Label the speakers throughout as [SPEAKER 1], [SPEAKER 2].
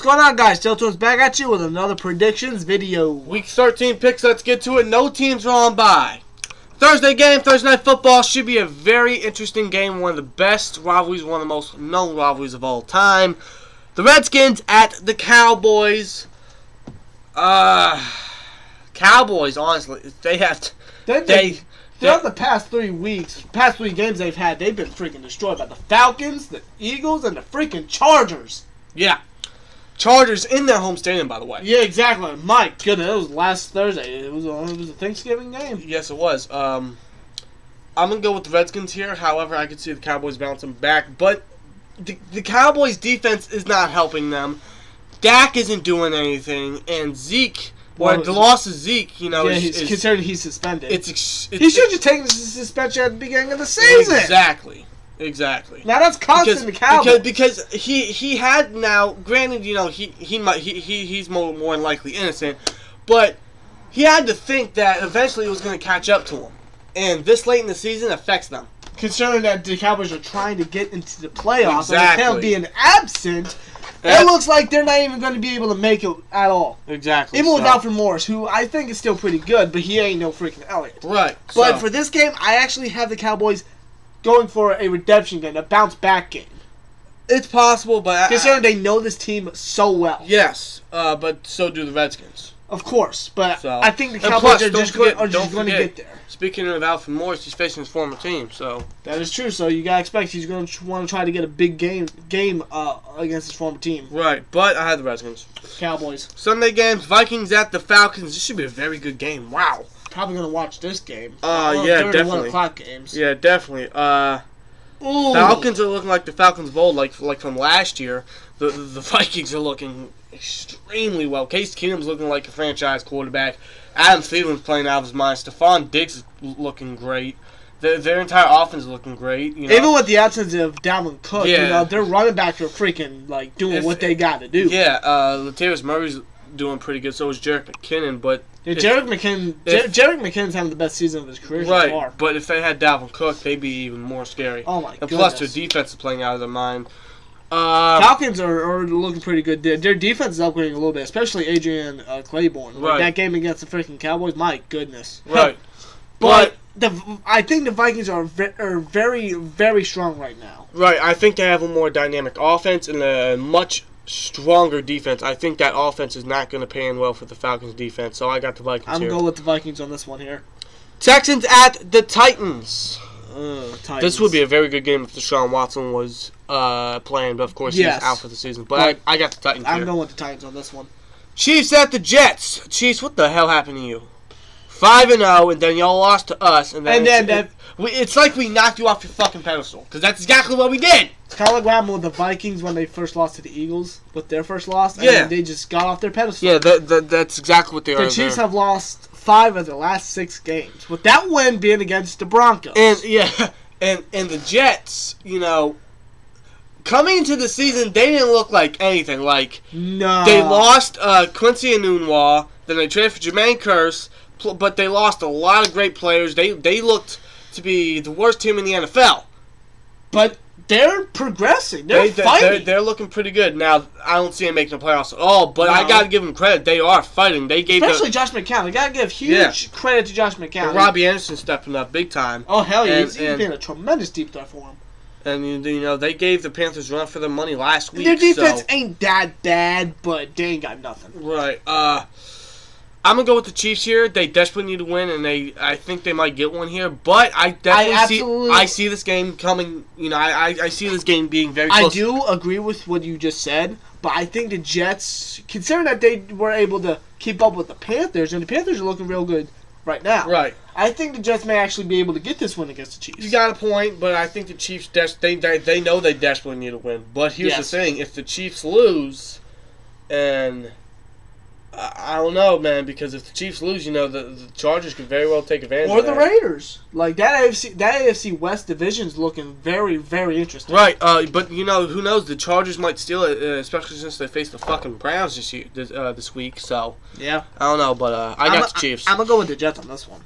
[SPEAKER 1] What's going on, guys? Deltoon's back at you with another predictions video.
[SPEAKER 2] Week 13 picks, let's get to it. No teams are on bye. Thursday game, Thursday Night Football, should be a very interesting game. One of the best rivalries, one of the most known rivalries of all time. The Redskins at the Cowboys. Cowboys, honestly, they have to...
[SPEAKER 1] Throughout the past 3 weeks, past 3 games they've had, they've been freaking destroyed by the Falcons, the Eagles, and the freaking Chargers.
[SPEAKER 2] Yeah. Chargers in their home stadium, by the way.
[SPEAKER 1] Yeah, exactly. My goodness, it was last Thursday. It was a Thanksgiving game.
[SPEAKER 2] Yes, it was. I'm going to go with the Redskins here. However, I could see the Cowboys bouncing back. But the Cowboys' defense is not helping them. Dak isn't doing anything. And Zeke, the loss of Zeke,
[SPEAKER 1] he's considered he's suspended.
[SPEAKER 2] He
[SPEAKER 1] should have taken the suspension at the beginning of the season.
[SPEAKER 2] Exactly.
[SPEAKER 1] Now that's costing the Cowboys.
[SPEAKER 2] Because he had now, granted, he's more than likely innocent, but he had to think that eventually it was going to catch up to him, and this late in the season affects them.
[SPEAKER 1] Considering that the Cowboys are trying to get into the playoffs,
[SPEAKER 2] exactly.
[SPEAKER 1] And being absent, it looks like they're not even going to be able to make it at all.
[SPEAKER 2] Exactly.
[SPEAKER 1] Even with Alfred Morris, who I think is still pretty good, but he ain't no freaking Elliott.
[SPEAKER 2] Right.
[SPEAKER 1] But for this game, I actually have the Cowboys going for a redemption game, a bounce-back game.
[SPEAKER 2] It's possible, but...
[SPEAKER 1] Considering they know this team so well.
[SPEAKER 2] Yes, but so do the Redskins.
[SPEAKER 1] Of course, but I think the Cowboys are just going to get there.
[SPEAKER 2] Speaking of Alfred Morris, he's facing his former team, so...
[SPEAKER 1] That is true, so you got to expect he's going to want to try to get a big game against his former team.
[SPEAKER 2] Right, but I had the Redskins.
[SPEAKER 1] Cowboys.
[SPEAKER 2] Sunday games, Vikings at the Falcons. This should be a very good game. Wow.
[SPEAKER 1] Probably gonna watch this game.
[SPEAKER 2] Yeah, definitely.
[SPEAKER 1] 1 o'clock games.
[SPEAKER 2] Yeah, definitely. Falcons are looking like the Falcons of old, like from last year. The Vikings are looking extremely well. Case Keenum's looking like a franchise quarterback. Adam Thielen's playing out of his mind. Stephon Diggs is looking great. Their entire offense is looking great.
[SPEAKER 1] Even with the absence of Dalvin Cook, their running backs are freaking doing what they got to do.
[SPEAKER 2] Yeah, Latavius Murray's doing pretty good. So is Jerick McKinnon, but.
[SPEAKER 1] Yeah, Jerick McKinnon's having the best season of his career so far.
[SPEAKER 2] Right, but if they had Dalvin Cook, they'd be even more scary.
[SPEAKER 1] Oh, my goodness.
[SPEAKER 2] And plus, their defense is playing out of their mind.
[SPEAKER 1] Falcons are looking pretty good. Their defense is upgrading a little bit, especially Adrian Claiborne.
[SPEAKER 2] Right.
[SPEAKER 1] That game against the freaking Cowboys, my goodness.
[SPEAKER 2] Right.
[SPEAKER 1] But I think the Vikings are very, very strong right now.
[SPEAKER 2] Right, I think they have a more dynamic offense and a much stronger defense. I think that offense is not going to pay in well for the Falcons defense, so I got the Vikings here.
[SPEAKER 1] I'm going with the Vikings on this one here.
[SPEAKER 2] Texans at the Titans.
[SPEAKER 1] Titans.
[SPEAKER 2] This would be a very good game if Deshaun Watson was playing, but of course he's out for the season. But I got the Titans here.
[SPEAKER 1] I'm going with the Titans on this one.
[SPEAKER 2] Chiefs at the Jets. Chiefs, what the hell happened to you? 5-0, and then y'all lost to us, and then it's like we knocked you off your fucking pedestal, because that's exactly what we did.
[SPEAKER 1] It's kind of like what happened with the Vikings when they first lost to the Eagles, with their first loss, and then they just got off their pedestal.
[SPEAKER 2] Yeah, that's exactly what they are.
[SPEAKER 1] The Chiefs have lost 5 of their last 6 games, with that win being against the Broncos.
[SPEAKER 2] And the Jets, coming into the season, they didn't look like anything.
[SPEAKER 1] No.
[SPEAKER 2] They lost Quincy Enunwa, then they traded for Jermaine Kearse, but they lost a lot of great players. They looked to be the worst team in the NFL.
[SPEAKER 1] But they're progressing. They're fighting.
[SPEAKER 2] They're looking pretty good. Now, I don't see them making the playoffs at all, but I got to give them credit. They are fighting. Especially
[SPEAKER 1] Josh McCown. I got to give huge credit to Josh McCown.
[SPEAKER 2] And Robbie Anderson stepping up big time.
[SPEAKER 1] Oh, hell yeah. He's been a tremendous deep threat for him.
[SPEAKER 2] And, they gave the Panthers run for their money last week.
[SPEAKER 1] Their defense ain't that bad, but they ain't got nothing.
[SPEAKER 2] Right. I'm going to go with the Chiefs here. They desperately need to win, and I think they might get one here. But I definitely see this game coming. I see this game being very close.
[SPEAKER 1] I do agree with what you just said, but I think the Jets, considering that they were able to keep up with the Panthers, and the Panthers are looking real good right now.
[SPEAKER 2] Right.
[SPEAKER 1] I think the Jets may actually be able to get this win against the Chiefs.
[SPEAKER 2] You got a point, but I think the Chiefs, they know they desperately need to win. But here's the thing. If the Chiefs lose, and I don't know, man, because if the Chiefs lose, the Chargers could very well take advantage of that.
[SPEAKER 1] Or the Raiders. That AFC West division's looking very, very interesting.
[SPEAKER 2] Right, but who knows? The Chargers might steal it, especially since they face the fucking Browns this week. So
[SPEAKER 1] yeah,
[SPEAKER 2] I don't know, but I got the Chiefs.
[SPEAKER 1] I'm gonna go with the Jets on this one.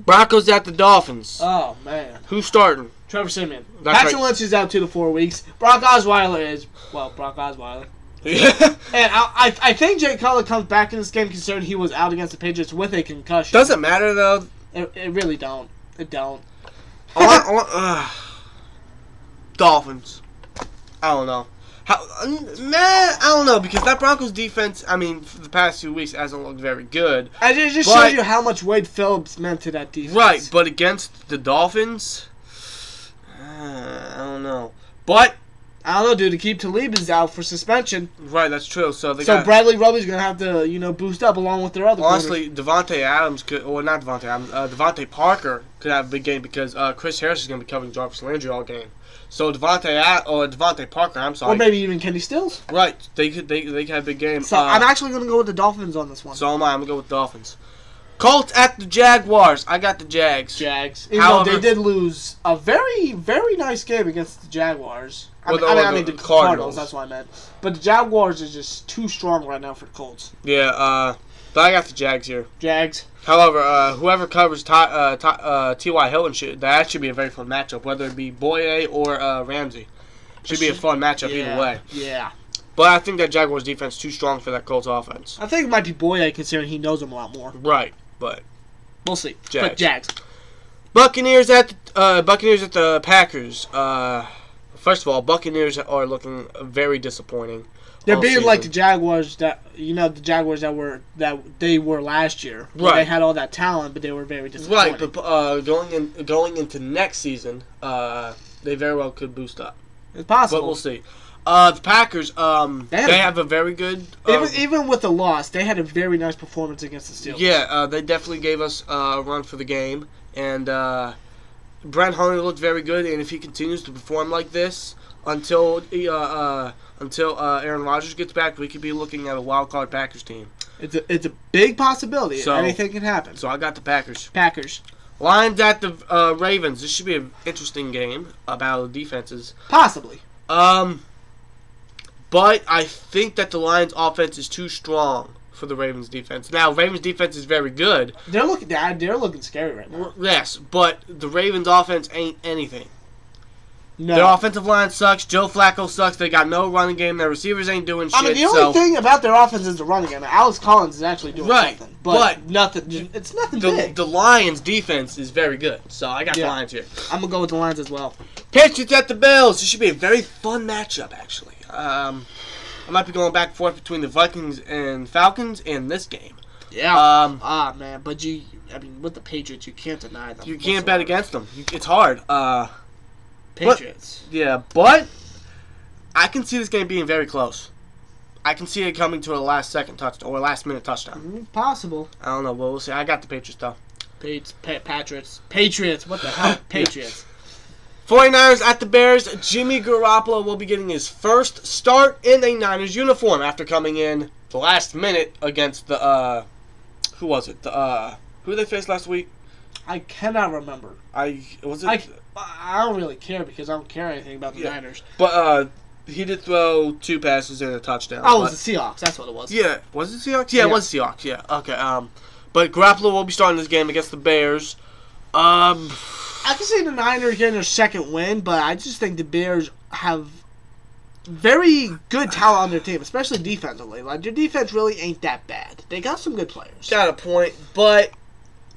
[SPEAKER 2] Broncos at the Dolphins.
[SPEAKER 1] Oh man,
[SPEAKER 2] who's starting?
[SPEAKER 1] Trevor Siemian. Patrick Lynch is out 2 to 4 weeks. Brock Osweiler is Brock Osweiler.
[SPEAKER 2] Yeah.
[SPEAKER 1] And I think Jay Cutler comes back in this game considering he was out against the Patriots with a concussion.
[SPEAKER 2] Doesn't matter though.
[SPEAKER 1] It really don't. It don't.
[SPEAKER 2] Dolphins. I don't know. I don't know, because that Broncos defense, I mean, for the past 2 weeks hasn't looked very good.
[SPEAKER 1] And it just shows you how much Wade Phillips meant to that defense.
[SPEAKER 2] Right, but against the Dolphins, I don't know. But
[SPEAKER 1] I don't know, dude. To keep Talib is out for suspension.
[SPEAKER 2] Right, that's true. So
[SPEAKER 1] Bradley Roby's gonna have to, boost up along with their other.
[SPEAKER 2] Honestly, Devontae Adams could, or not Devontae Adams, Devontae Parker could have a big game because Chris Harris is gonna be covering Jarvis Landry all game. So Devontae Parker, I'm sorry,
[SPEAKER 1] or maybe even Kenny Stills.
[SPEAKER 2] Right, they could have a big game.
[SPEAKER 1] So I'm actually gonna go with the Dolphins on this one.
[SPEAKER 2] So am I. I'm gonna go with Dolphins. Colts at the Jaguars. I got the Jags.
[SPEAKER 1] Even though they did lose a very, very nice game against the Jaguars. I mean the Cardinals. That's what I meant. But the Jaguars is just too strong right now for the Colts.
[SPEAKER 2] Yeah, but I got the Jags here.
[SPEAKER 1] Jags.
[SPEAKER 2] However, whoever covers T.Y. Hilton, that should be a very fun matchup, whether it be Boye or Ramsey. Should be a fun matchup either way.
[SPEAKER 1] Yeah.
[SPEAKER 2] But I think that Jaguars defense is too strong for that Colts offense.
[SPEAKER 1] I think it might be Boye considering he knows them a lot more.
[SPEAKER 2] Right, but
[SPEAKER 1] we'll see.
[SPEAKER 2] Jags.
[SPEAKER 1] But Jags.
[SPEAKER 2] Buccaneers at the Packers. First of all, Buccaneers are looking very disappointing.
[SPEAKER 1] They're being like the Jaguars that they were last year. Right. They had all that talent, but they were very disappointing.
[SPEAKER 2] Right, but going into next season, they very well could boost up.
[SPEAKER 1] It's possible,
[SPEAKER 2] but we'll see. The Packers, they have a very good.
[SPEAKER 1] Even with the loss, they had a very nice performance against the Steelers.
[SPEAKER 2] Yeah, they definitely gave us a run for the game, and Brent Hundley looked very good. And if he continues to perform like this until Aaron Rodgers gets back, we could be looking at a wild card Packers team.
[SPEAKER 1] It's a big possibility. So, anything can happen.
[SPEAKER 2] So I got the Packers.
[SPEAKER 1] Lions
[SPEAKER 2] at the Ravens. This should be an interesting game about the defenses.
[SPEAKER 1] Possibly.
[SPEAKER 2] But I think that the Lions' offense is too strong for the Ravens' defense. Now, Ravens' defense is very good.
[SPEAKER 1] They're looking scary right now.
[SPEAKER 2] Yes, but the Ravens' offense ain't anything.
[SPEAKER 1] No.
[SPEAKER 2] Their offensive line sucks. Joe Flacco sucks. They got no running game. Their receivers ain't doing shit.
[SPEAKER 1] I mean, the only thing about their offense is the running game. Alex Collins is actually doing something. But nothing. It's nothing big.
[SPEAKER 2] The Lions' defense is very good. So I got the Lions here.
[SPEAKER 1] I'm going to go with the Lions as well.
[SPEAKER 2] Patriots at the Bills. This should be a very fun matchup, actually. I might be going back and forth between the Vikings and Falcons in this game.
[SPEAKER 1] Yeah. Man. But with the Patriots, you can't deny them.
[SPEAKER 2] You can't bet against them. It's hard.
[SPEAKER 1] Patriots.
[SPEAKER 2] But I can see this game being very close. I can see it coming to a last-second touchdown or last-minute touchdown.
[SPEAKER 1] Possible.
[SPEAKER 2] I don't know, but we'll see. I got the Patriots, though.
[SPEAKER 1] Patriots. What the hell? Patriots.
[SPEAKER 2] 49ers at the Bears. Jimmy Garoppolo will be getting his first start in a Niners uniform after coming in the last minute against the, who was it? Who they faced last week?
[SPEAKER 1] I cannot remember. I don't really care because I don't care anything about the Niners.
[SPEAKER 2] But he did throw 2 passes and a touchdown.
[SPEAKER 1] Oh, it was the Seahawks. That's what it was.
[SPEAKER 2] Yeah. Was it Seahawks? Yeah, it was Seahawks. Yeah. Okay. But Garoppolo will be starting this game against the Bears.
[SPEAKER 1] I can see the Niners getting their second win, but I just think the Bears have very good talent on their team, especially defensively. Like, their defense really ain't that bad. They got some good players.
[SPEAKER 2] Got a point, but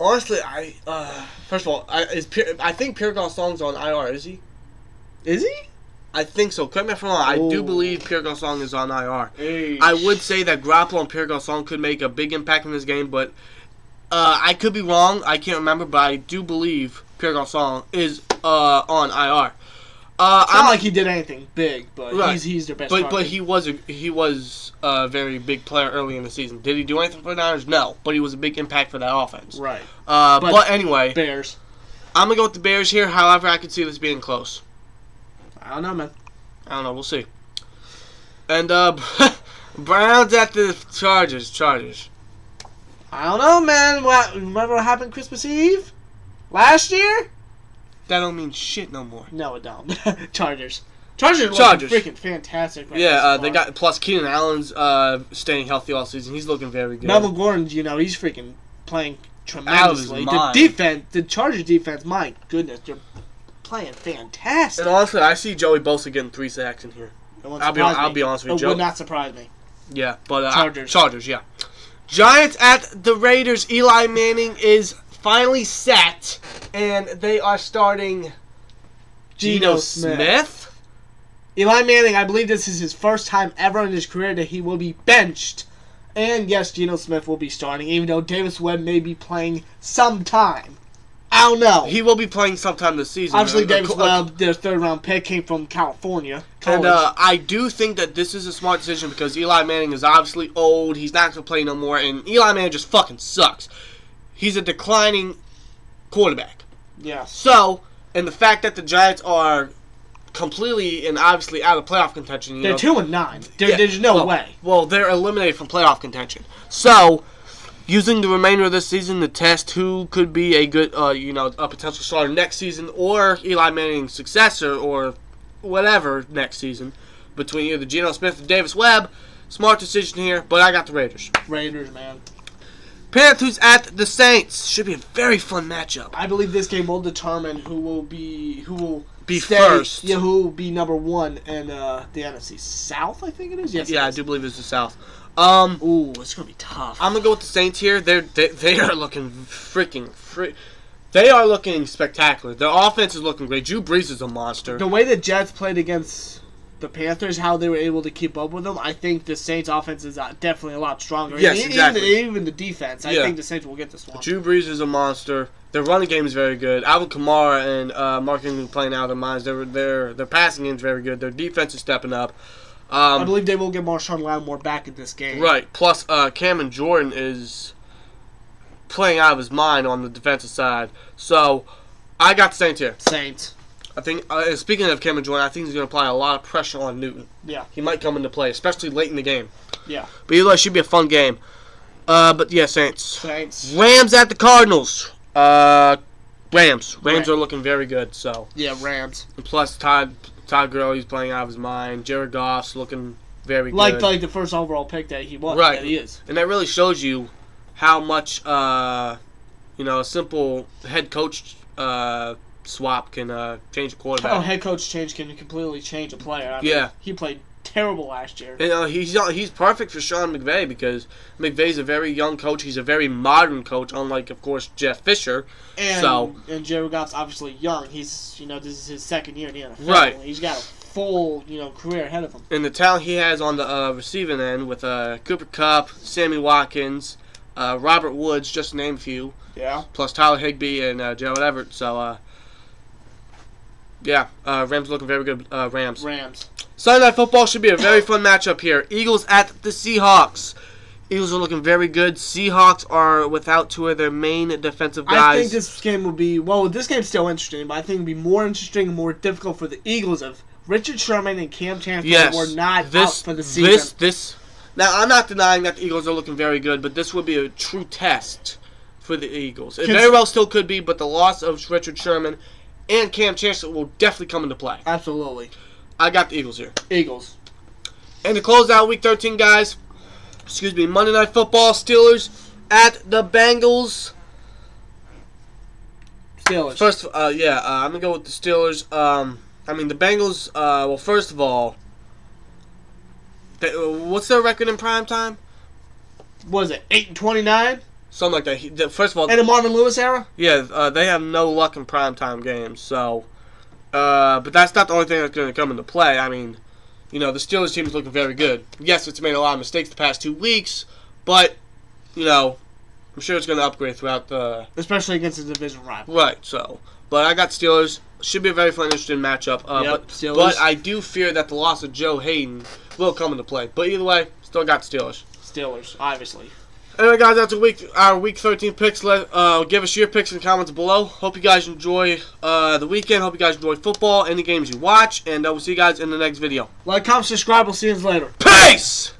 [SPEAKER 2] honestly, first of all, I think Pierre Garçon's on IR. Is he?
[SPEAKER 1] Is he?
[SPEAKER 2] I think so. Correct me if I'm wrong. I do believe Pierre Garçon is on IR. I would say that Garoppolo and Pierre Garçon could make a big impact in this game, but I could be wrong. I can't remember, but I do believe Pierre Garçon is on IR.
[SPEAKER 1] It's not like he did anything big, but he's their best.
[SPEAKER 2] But he was a very big player early in the season. Did he do anything for the Niners? No, but he was a big impact for that offense.
[SPEAKER 1] Right.
[SPEAKER 2] But anyway,
[SPEAKER 1] Bears.
[SPEAKER 2] I'm gonna go with the Bears here. However, I could see this being close.
[SPEAKER 1] I don't know, man.
[SPEAKER 2] I don't know. We'll see. And Browns at the Chargers.
[SPEAKER 1] I don't know, man. Remember what happened Christmas Eve last year?
[SPEAKER 2] That don't mean shit no more.
[SPEAKER 1] No, it don't. Chargers look freaking fantastic right
[SPEAKER 2] now. They got, plus Keenan Allen's staying healthy all season. He's looking very good.
[SPEAKER 1] Melvin Gordon, he's freaking playing tremendously. The Chargers defense, my goodness, they're playing fantastic.
[SPEAKER 2] And honestly, I see Joey Bosa getting 3 sacks in here. I'll be honest with you,
[SPEAKER 1] It
[SPEAKER 2] Joe.
[SPEAKER 1] would not surprise me.
[SPEAKER 2] Yeah, but
[SPEAKER 1] Chargers,
[SPEAKER 2] yeah. Giants at the Raiders. Eli Manning is finally set, and they are starting Geno Smith.
[SPEAKER 1] Eli Manning, I believe this is his first time ever in his career that he will be benched. And yes, Geno Smith will be starting, even though Davis Webb may be playing sometime. I don't know.
[SPEAKER 2] He will be playing sometime this season.
[SPEAKER 1] Obviously, Davis Webb, their third-round pick, came from California.
[SPEAKER 2] And I do think that this is a smart decision because Eli Manning is obviously old. He's not going to play no more, and Eli Manning just fucking sucks. He's a declining quarterback.
[SPEAKER 1] Yeah.
[SPEAKER 2] So, and the fact that the Giants are completely and obviously out of playoff contention.
[SPEAKER 1] They're 2-9. There's no way.
[SPEAKER 2] Well, they're eliminated from playoff contention. So, using the remainder of this season to test who could be a good, a potential starter next season, or Eli Manning's successor, or whatever next season, between either Geno Smith and Davis Webb. Smart decision here, but I got the Raiders.
[SPEAKER 1] Raiders, man.
[SPEAKER 2] Panthers at the Saints. Should be a very fun matchup.
[SPEAKER 1] I believe this game will determine who will stay,
[SPEAKER 2] first.
[SPEAKER 1] Yeah, who will be number one in the NFC South, I think it is. Yes.
[SPEAKER 2] Yeah, I do believe it's the South.
[SPEAKER 1] Ooh, it's gonna be tough.
[SPEAKER 2] I'm gonna go with the Saints here. They are looking They are looking spectacular. Their offense is looking great. Drew Brees is a monster.
[SPEAKER 1] The way the Jets played against the Panthers, how they were able to keep up with them, I think the Saints' offense is definitely a lot stronger.
[SPEAKER 2] Yes, exactly.
[SPEAKER 1] Even the defense, I think the Saints will get this one.
[SPEAKER 2] Drew Brees is a monster. Their running game is very good. Alvin Kamara and Mark Ingram playing out of their minds. Their passing game is very good. Their defense is stepping up.
[SPEAKER 1] I believe they will get Marshawn Lattimore back in this game.
[SPEAKER 2] Right. Plus, Cameron Jordan is playing out of his mind on the defensive side. So, I got the Saints here.
[SPEAKER 1] Saints.
[SPEAKER 2] I think, speaking of Cameron Jordan, I think he's going to apply a lot of pressure on Newton.
[SPEAKER 1] Yeah.
[SPEAKER 2] He might come into play, especially late in the game.
[SPEAKER 1] Yeah.
[SPEAKER 2] But either way, it should be a fun game. But yeah, Saints.
[SPEAKER 1] Saints.
[SPEAKER 2] Rams at the Cardinals. Rams. Rams are looking very good. So.
[SPEAKER 1] Yeah, Rams.
[SPEAKER 2] And plus, Todd Gurley's playing out of his mind. Jared Goff's looking very good.
[SPEAKER 1] Like the first overall pick that he was.
[SPEAKER 2] Right.
[SPEAKER 1] That he is.
[SPEAKER 2] And that really shows you how much, a simple head coach swap can change a quarterback.
[SPEAKER 1] Oh, head coach change can completely change a player. I mean, he played terrible last year.
[SPEAKER 2] And, he's perfect for Sean McVay because McVay's a very young coach. He's a very modern coach, unlike, of course, Jeff Fisher.
[SPEAKER 1] And Jared Goff's obviously young. He's this is his second year in the NFL.
[SPEAKER 2] Right.
[SPEAKER 1] He's got a full career ahead of him.
[SPEAKER 2] And the talent he has on the receiving end with Cooper Kupp, Sammy Watkins, Robert Woods, just to name a few.
[SPEAKER 1] Yeah.
[SPEAKER 2] Plus Tyler Higbee and Gerald Everett. So, Rams looking very good. Rams. Sunday Night Football should be a very fun matchup here. Eagles at the Seahawks. Eagles are looking very good. Seahawks are without two of their main defensive guys.
[SPEAKER 1] I think this game will be, this game's still interesting, but I think it will be more interesting and more difficult for the Eagles if Richard Sherman and Cam Chancellor were not out for the season.
[SPEAKER 2] Now, I'm not denying that the Eagles are looking very good, but this would be a true test for the Eagles. It very well still could be, but the loss of Richard Sherman and Cam Chancellor will definitely come into play.
[SPEAKER 1] Absolutely.
[SPEAKER 2] I got the Eagles here.
[SPEAKER 1] Eagles.
[SPEAKER 2] And to close out Week 13, guys, Monday Night Football, Steelers at the Bengals.
[SPEAKER 1] Steelers.
[SPEAKER 2] First, I'm going to go with the Steelers. The Bengals, first of all, what's their record in prime time?
[SPEAKER 1] What is it, 8-29?
[SPEAKER 2] Something like that. First of all,
[SPEAKER 1] in the Marvin Lewis era?
[SPEAKER 2] Yeah, they have no luck in primetime games. So, but that's not the only thing that's going to come into play. I mean, the Steelers team is looking very good. Yes, it's made a lot of mistakes the past 2 weeks, but I'm sure it's going to upgrade throughout the.
[SPEAKER 1] Especially against the division rival.
[SPEAKER 2] Right. So, but I got Steelers. Should be a very fun, interesting matchup. But I do fear that the loss of Joe Hayden will come into play. But either way, still got Steelers.
[SPEAKER 1] Steelers, obviously.
[SPEAKER 2] Anyway, guys, that's our Week 13 picks. Give us your picks in the comments below. Hope you guys enjoy the weekend. Hope you guys enjoy football, any games you watch, and we'll see you guys in the next video.
[SPEAKER 1] Like, comment, subscribe. We'll see you later.
[SPEAKER 2] Peace!